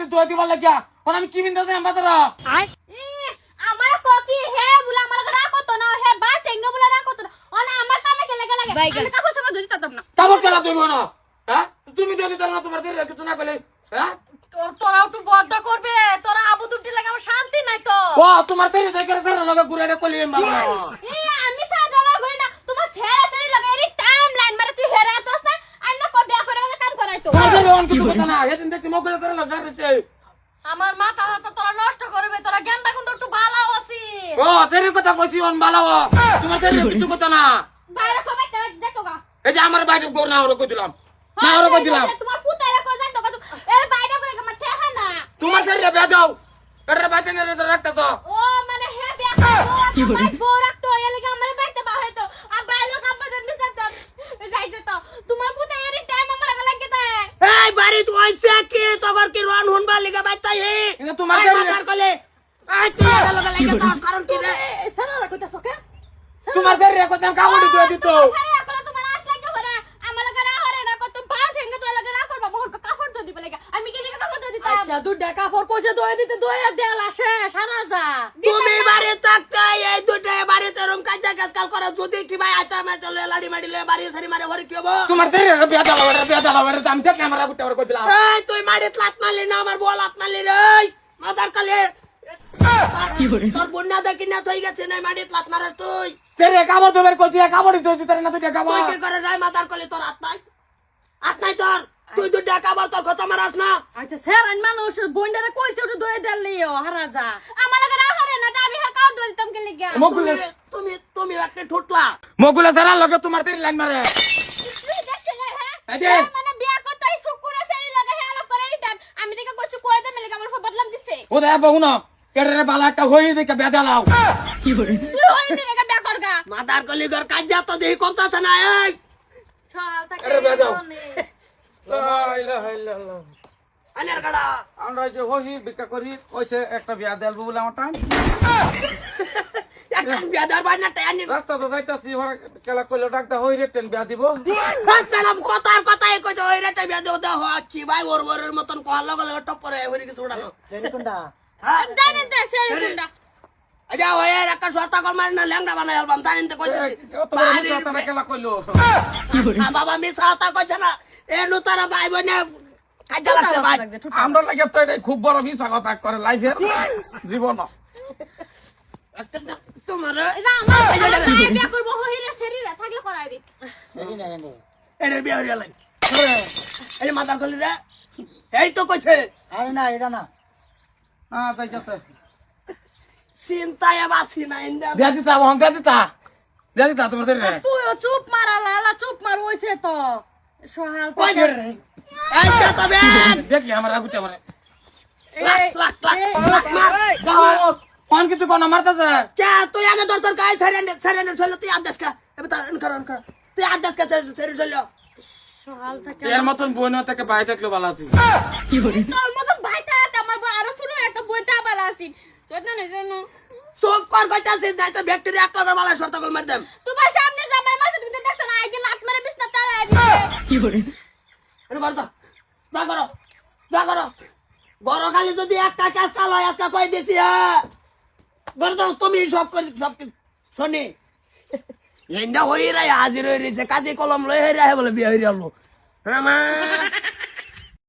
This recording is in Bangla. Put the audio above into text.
কাপড় ধুয়ে দিবার লাগিয়া ওর আমি কি বিন্দা দেই আমাদের আমার ককি হে বুলা আমার রাখো তো না হে বা টেঙ্গা বুলা রাখো তো না ওনা আমার কামে খেলে গেলে আমি কাপড় সামনে ধুই দিতাম না কাপড় কেলা দেব না হ্যাঁ তুমি যদি দাও না তোমার দেরি কিছু না কইলে হ্যাঁ তোরা একটু বদ্ধ করবে তোরা আবু দুটি লাগে আমার শান্তি নাই তো ও তোমার দেরি দেখে তার লগে ঘুরে কইলে মারো আমি সাদালা কই না তোমার সেরা সেরি লাগে এরি টাইম লাইন মারে তুই হেরা তোস না আইনা কো বিয়া করে আমাকে কাম করাইতো তোমার অন কিছু কথা না এদিন দেখি মোবাইল করে লাগা রয়েছে আমার মাথা তো তোরা নষ্ট করবে তোরা জ্ঞানটা কিন্তু একটু ভালো আছি ও তেরি কথা কইছি অন বালাও তোমার দেরি কিছু কথা না বাইরে কো বাইতে দেখো গা এই যে আমার বাইরে গোর না ওরে কই দিলাম না ওরে কই দিলাম তোমার ফুতারে কো জান তো এর বাইরে করে আমার ঠেহা না তোমার দেরি বিয়া দাও এর বাইতে না রাখতা তো ও মানে হে বিয়া করো ভাই বউ রাখতো এর লাগি আমার বাইতে বা হয়তো আর বাইরে কাপড় দিতে যেতাম যাইতে তো তোমার ফুতা এর টাইম আমার লাগে দেয় এই বাড়ি তো হইছে কি তোর কি রন হুনবা লাগা বাইতাই হে কিন্তু তোমার দেরি কলে আই তুই লাগা লাগা তার কারণ কি রে সারা কইতাছ কে তোমার দেরি কথা কাপড় ধুয়ে দিত সারা কল তোমার আস লাগে করে আমার লাগে না হরে না কত পা ঠেঙ্গে তো লাগে না করবা মোর কাপড় তো দিবে লাগে আমি কি লাগে কাপড় তো দিতাম আচ্ছা দুটা কাপড় পয়সা দয়ে দিতে দয়ে দেল আসে সারা যা তুমি বাড়ি থাকতে এই দুটো বাড়িতে রুম কাজা কাজকাল করে যদি কি ভাই আতা মে চলে লাড়ি মাড়ি লয়ে বাড়ি সারি মারে হরে কি হবো তোমার দেরি বিয়া দাও এর দাম থেকে আমরা গুটে ওরে কই দিলাম এই তুই মারিত লাত মারলি না আমার বল লাত মারলি রে মাদার কালে কি করে তোর বন্যা দেখি না তুই গেছে না মারিত লাত মারাস তুই তেরে কাপড় ধোবের কই দিয়া কাপড় ধুয়ে দিতে না তুই কাপড় তুই কি করে রে মাদার কালে তোর হাত নাই তোর তুই দুটা কাবার তোর কথা মারাস না আচ্ছা স্যার আন মানুষ বন্ডারে কইছে ওটা দয়ে দেল লিও হারা যা আমার লাগে না হরে না আমি হা কাউ দিতাম কে লাগে মগুলে তুমি তুমি একটা ঠুটলা মগুলে যারা লগে তোমার দেরি লাইন মারে তুই দেখছ না এই যে। হ্যাঁ মানে বিয়া করতে শুকুর সেরি লাগে হে আলাপ করে টাইম আমি দেখে কইছি কই দে মিলে আমার বদলাম দিছে ও দে বহু না কেড়ে বালা একটা হই দেখে বিয়া দাও তুই হই দিনে বিয়া করগা মাদার কালে ঘর কাজ যা তো দেহি কমতাছ না এই সকাল থেকে আরে বেদা। নেই। লা ইলাহা ইল্লাল্লাহ আনের গাড়া আমরা যে হই বিকা করি কইছে একটা বিয়া দেলব বলে আমার টাইম এখন বিয়াদার বাইনা টাইনি রাস্তা তো যাইতাছি ওরা কেলা কইলো ডাকতা হই রে টেন বিয়া দিব কালাম কথাই কইছে ওই রেটা বিয়া দেও দা হচ্ছি ভাই ওর ওরের মতন কল লগলে টপরে হরি কিছু উড়ালো সেরিকুন্ডা হ্যাঁ জানেন তো সেরি গুন্ডা আচ্ছা ওই একটা শর্তা কল মারি না ল্যাংড়া বানাই আলবাম জানেন তো কইতেছি ও তো মিছা তারা কেলা কইলো বাবা মিছা কথা কইছে না এ নুতারা ভাই বোনে কাজা লাগছে ভাই আমরা লাগে তো এটা খুব বড় মিছা কথা করে লাইফের জীবন তোমার এই যে আমার ভাই বিয়া করব হইলে সেরি রে থাকলে করাই দি এর বিয়া হইয়া লাগে এই মাদার কলি রে এই তো কইছে আরে না এটা না হ্যাঁ যাইতাছে চিন্তায় বাসি না ইন্দা বিয়া দিতা ওহন বিয়া দিতা তোমার দেরি তুইও চুপ মারা লালা চুপ মার হইছে তো সকাল কই থেকে রে এই তো তবে দেখি আমার আগুতে মারে লাক মার কোন কিছু কোন মারতাছে কে তুই আগে তোর গায়ে ছেড়ে চলো তুই আদেশ কা এবার তার অনকর তুই আদেশ কা ছেড়ে চলো সকাল থেকে এর মতন বোন থেকে ভাই থাকলে ভালো আছে তোর মত ভাই থাকে আমার বউ আরো শুনো একটা বইটা বালা আছি জানো না জানো সব কর কইতাছিস নাই তো ব্যাকটেরিয়া একলা বালা শর্ত কল মার দেম তোমার সামনে জামাই মাঝে তুমি দেখছ না আইকে লাত মেরে বিছনা তাড়ায় দিছে আরে বারতা যা করো গরো খালি যদি একটা কাজ চালো আজকে কই দিছি হ্যাঁ গরো তো তুমি সব শুনি এন্দা হই রে হাজির হই রে কাজে কলম লই হই রে বলে বিয়া হই রে হলো হ্যাঁ মা